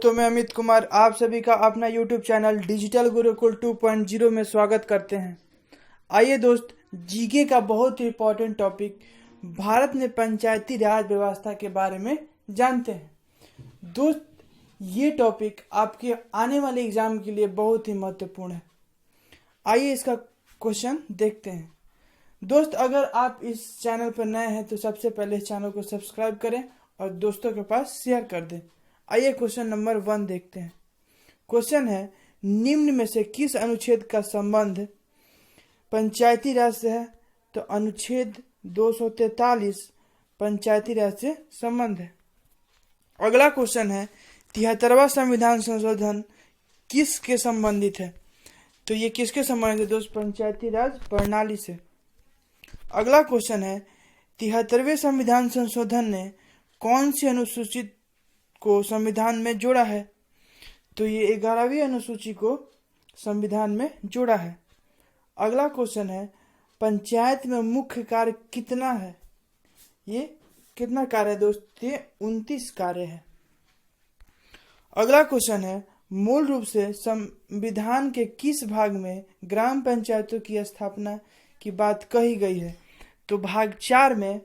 दोस्तों, मैं अमित कुमार आप सभी का अपना यूट्यूब चैनल डिजिटल गुरुकुल 2.0 में स्वागत करते हैं। आइए दोस्त, जीके का बहुत ही इम्पोर्टेंट टॉपिक भारत में पंचायती राज व्यवस्था के बारे में जानते हैं। दोस्त, ये टॉपिक आपके आने वाले एग्जाम के लिए बहुत ही महत्वपूर्ण है। आइए इसका क्वेश्चन देखते हैं। दोस्त, अगर आप इस चैनल पर नए हैं तो सबसे पहले इस चैनल को सब्सक्राइब करें और दोस्तों के पास शेयर कर दें। आइए क्वेश्चन नंबर 1 देखते हैं। क्वेश्चन है, निम्न में से किस अनुच्छेद का संबंध पंचायती राज से है? तो अनुच्छेद 243 पंचायती राज से संबंध है। अगला क्वेश्चन है, 73वां संविधान संशोधन किसके संबंधित है? तो ये किसके संबंधित है दोस्त? पंचायती राज प्रणाली से। अगला क्वेश्चन है, 73वें संविधान संशोधन ने कौन सी अनुसूचित को संविधान में जोड़ा है? तो ये 11वीं अनुसूची को संविधान में जोड़ा है। अगला क्वेश्चन है, पंचायत में मुख्य कार्य कितना है? ये कितना कार्य है दोस्त? ये 29 कार्य है। अगला क्वेश्चन है, मूल रूप से संविधान के किस भाग में ग्राम पंचायतों की स्थापना की बात कही गई है? तो भाग 4 में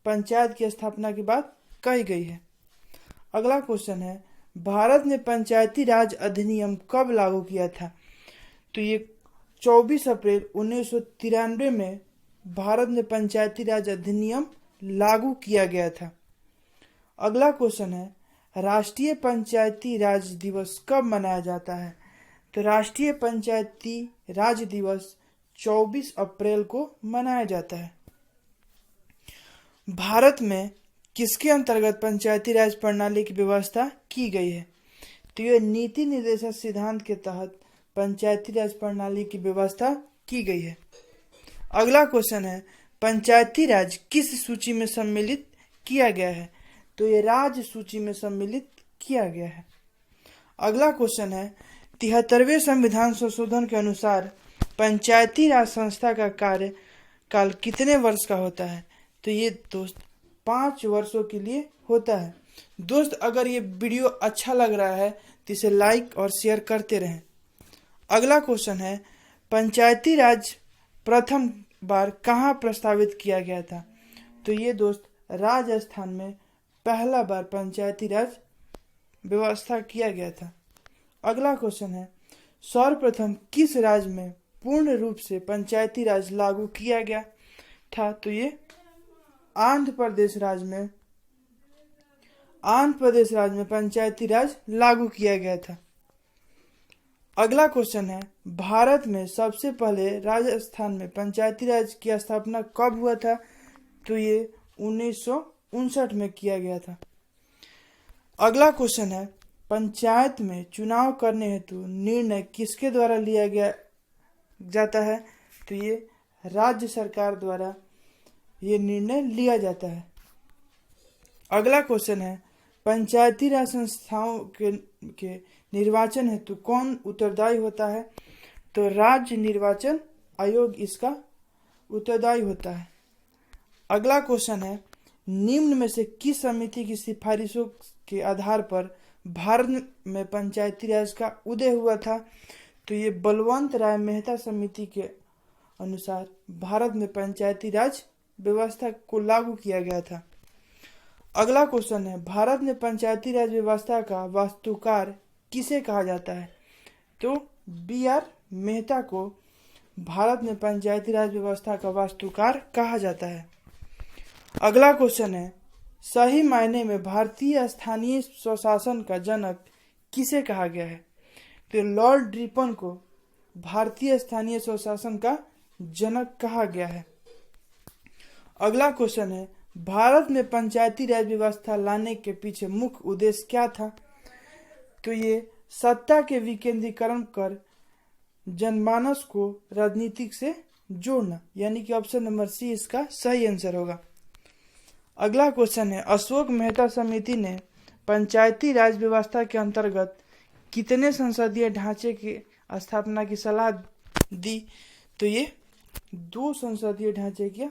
पंचायत की स्थापना की बात कही गई है। अगला क्वेश्चन है, भारत ने पंचायती राज अधिनियम कब लागू किया था? तो ये 24 अप्रैल 1993 में भारत में पंचायती राज अधिनियम लागू किया गया था। अगला क्वेश्चन है, राष्ट्रीय पंचायती राज दिवस कब मनाया जाता है? तो राष्ट्रीय पंचायती राज दिवस 24 अप्रैल को मनाया जाता है। भारत में किसके अंतर्गत पंचायती राज प्रणाली की व्यवस्था की गई है? तो यह नीति निर्देशक सिद्धांत के तहत पंचायती राज प्रणाली की व्यवस्था की गई है। अगला क्वेश्चन है, पंचायती राज किस सूची में सम्मिलित किया गया है? तो ये राज्य सूची में सम्मिलित किया गया है। अगला क्वेश्चन है, 73वें संविधान संशोधन के अनुसार पंचायती राज संस्था का कार्यकाल कितने वर्ष का होता है? तो ये दोस्त 5 वर्षों के लिए होता है। दोस्त, अगर ये वीडियो अच्छा लग रहा है तो इसे लाइक और शेयर करते रहें। अगला क्वेश्चन है, पंचायती राज प्रथम बार कहाँ प्रस्तावित किया गया था? तो ये दोस्त राजस्थान में पहला बार पंचायती राज व्यवस्था किया गया था। अगला क्वेश्चन है, सर्वप्रथम किस राज्य में पूर्ण रूप से पंचायती राज लागू किया गया था? तो ये आंध्र प्रदेश राज्य में पंचायती राज लागू किया गया था। अगला क्वेश्चन है, भारत में सबसे पहले राजस्थान में पंचायती राज की स्थापना कब हुआ था? तो ये 1959 में किया गया था। अगला क्वेश्चन है, पंचायत में चुनाव करने हेतु निर्णय किसके द्वारा लिया जाता है? तो ये राज्य सरकार द्वारा ये निर्णय लिया जाता है। अगला क्वेश्चन है, पंचायती राज संस्थाओं के निर्वाचन हेतु कौन उत्तरदायी होता है? तो राज्य निर्वाचन आयोग इसका उत्तरदायी होता है। अगला क्वेश्चन है, निम्न में से किस समिति की सिफारिशों के आधार पर भारत में पंचायती राज का उदय हुआ था? तो ये बलवंत राय मेहता समिति के अनुसार भारत में पंचायती राज व्यवस्था को लागू किया गया था। अगला क्वेश्चन है, भारत में पंचायती राज व्यवस्था का वास्तुकार किसे कहा जाता है? तो BR मेहता को भारत में पंचायती राज व्यवस्था का वास्तुकार कहा जाता है। अगला क्वेश्चन है, सही मायने में भारतीय स्थानीय स्वशासन का जनक किसे कहा गया है? तो लॉर्ड रिपन को भारतीय स्थानीय स्वशासन का जनक कहा गया है। अगला क्वेश्चन है, भारत में पंचायती राज व्यवस्था लाने के पीछे मुख्य उद्देश्य क्या था? तो ये सत्ता के विकेंद्रीकरण कर जनमानस को राजनीतिक से जोड़ना, यानी कि ऑप्शन नंबर सी इसका सही आंसर होगा। अगला क्वेश्चन है, अशोक मेहता समिति ने पंचायती राज व्यवस्था के अंतर्गत कितने संसदीय ढांचे की स्थापना की सलाह दी? तो ये 2 संसदीय ढांचे की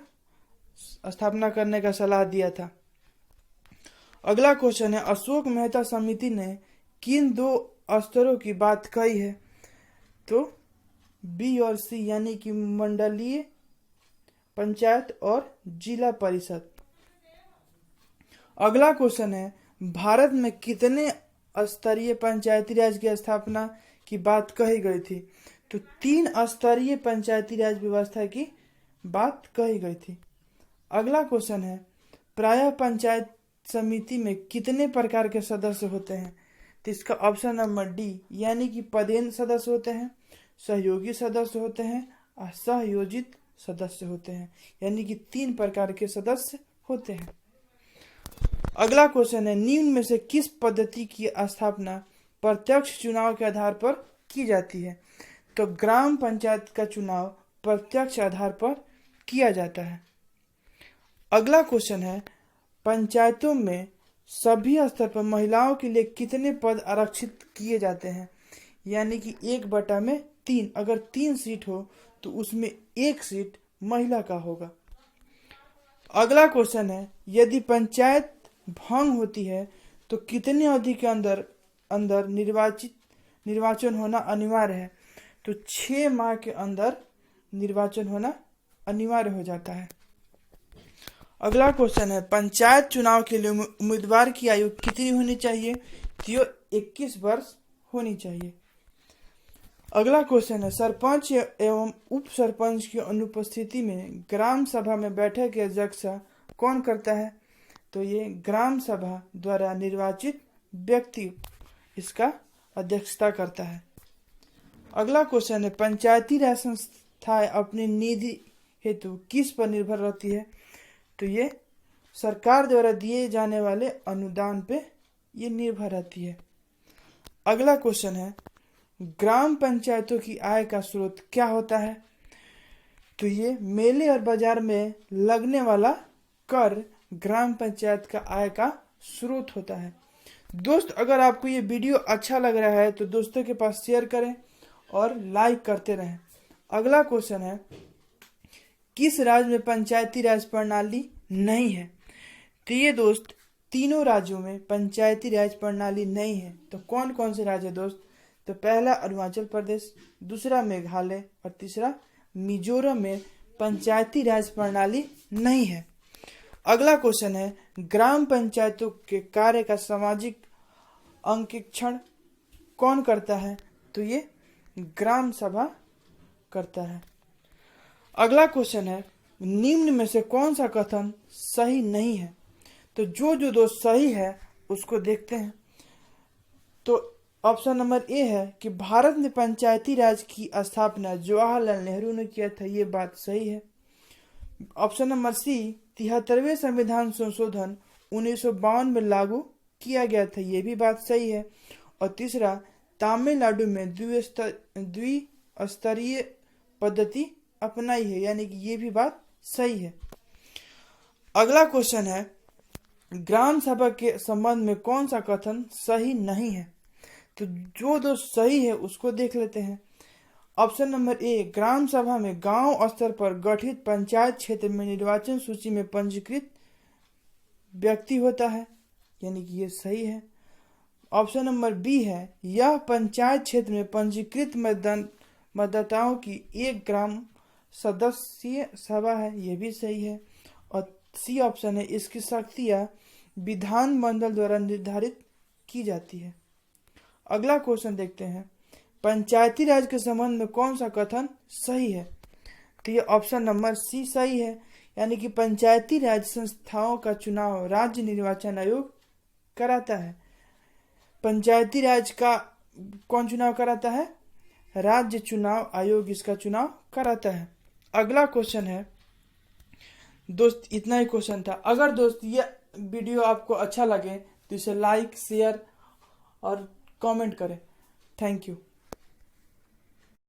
स्थापना करने का सलाह दिया था। अगला क्वेश्चन है, अशोक मेहता समिति ने किन दो स्तरों की बात कही है? तो बी और सी, यानी कि मंडलीय पंचायत और जिला परिषद। अगला क्वेश्चन है, भारत में कितने स्तरीय पंचायती राज की स्थापना की बात कही गई थी? तो 3 स्तरीय पंचायती राज व्यवस्था की बात कही गई थी। अगला क्वेश्चन है, प्रायः पंचायत समिति में कितने प्रकार के सदस्य होते हैं? तो इसका ऑप्शन नंबर डी, यानी कि पदेन सदस्य होते हैं, सहयोगी सदस्य होते हैं और सहयोजित सदस्य होते हैं, यानी कि 3 प्रकार के सदस्य होते हैं। अगला क्वेश्चन है, निम्न में से किस पद्धति की स्थापना प्रत्यक्ष चुनाव के आधार पर की जाती है? तो ग्राम पंचायत का चुनाव प्रत्यक्ष आधार पर किया जाता है। अगला क्वेश्चन है, पंचायतों में सभी स्तर पर महिलाओं के लिए कितने पद आरक्षित किए जाते हैं? यानी कि 1/3। अगर 3 सीट हो तो उसमें 1 सीट महिला का होगा। अगला क्वेश्चन है, यदि पंचायत भंग होती है तो कितने अवधि के अंदर निर्वाचन होना अनिवार्य है? तो 6 माह के अंदर निर्वाचन होना अनिवार्य हो जाता है। अगला क्वेश्चन है, पंचायत चुनाव के लिए उम्मीदवार की आयु कितनी होनी चाहिए? तो 21 वर्ष होनी चाहिए। अगला क्वेश्चन है, सरपंच एवं उप सरपंच की अनुपस्थिति में ग्राम सभा में बैठक की अध्यक्षता कौन करता है? तो ये ग्राम सभा द्वारा निर्वाचित व्यक्ति इसका अध्यक्षता करता है। अगला क्वेश्चन है, पंचायती राज संस्थाएं अपनी निधि हेतु किस पर निर्भर रहती है? तो ये सरकार द्वारा दिए जाने वाले अनुदान पे ये निर्भर रहती है। अगला क्वेश्चन है, ग्राम पंचायतों की आय का स्रोत क्या होता है? तो ये मेले और बाजार में लगने वाला कर ग्राम पंचायत का आय का स्रोत होता है। दोस्त, अगर आपको ये वीडियो अच्छा लग रहा है तो दोस्तों के पास शेयर करें और लाइक करते रहें। अगला क्वेश्चन है, किस राज्य में पंचायती राज प्रणाली नहीं है? तो ये दोस्त, तीनों राज्यों में पंचायती राज प्रणाली नहीं है। तो कौन कौन से राज्य है दोस्त? तो पहला अरुणाचल प्रदेश, दूसरा मेघालय और तीसरा मिजोरम में पंचायती राज प्रणाली नहीं है। अगला क्वेश्चन है, ग्राम पंचायतों के कार्य का सामाजिक अंकेक्षण कौन करता है? तो ये ग्राम सभा करता है। अगला क्वेश्चन है, निम्न में से कौन सा कथन सही नहीं है? तो जो दोस्त सही है उसको देखते हैं। तो ऑप्शन नंबर ए है कि भारत में पंचायती राज की स्थापना जवाहरलाल नेहरू ने किया था, ये बात सही है। ऑप्शन नंबर सी, 73वें संविधान संशोधन 1952 में लागू किया गया था, ये भी बात सही है। और तीसरा, तमिलनाडु में द्विस्तरीय पद्धति अपनाई है, यानी कि ये भी बात सही है। अगला क्वेश्चन है, ग्राम सभा के संबंध में कौन सा कथन सही नहीं है? तो जो सही है उसको देख लेते हैं। ऑप्शन नंबर ए, ग्राम सभा में गांव स्तर पर गठित पंचायत क्षेत्र में निर्वाचन सूची में पंजीकृत व्यक्ति होता है, यानी कि ये सही है। ऑप्शन नंबर बी है, यह पंचायत क्षेत्र में पंजीकृत मतदाताओं की एक ग्राम सदस्य सभा है, यह भी सही है। और सी ऑप्शन है, इसकी शक्तियां विधानमंडल द्वारा निर्धारित की जाती है। अगला क्वेश्चन देखते हैं, पंचायती राज के संबंध में कौन सा कथन सही है? तो ये ऑप्शन नंबर सी सही है, यानी कि पंचायती राज संस्थाओं का चुनाव राज्य निर्वाचन आयोग कराता है। पंचायती राज का कौन चुनाव कराता है? राज्य चुनाव आयोग इसका चुनाव कराता है। अगला क्वेश्चन है दोस्त, इतना ही क्वेश्चन था। अगर दोस्त ये वीडियो आपको अच्छा लगे तो इसे लाइक, शेयर और कमेंट करें। Thank you.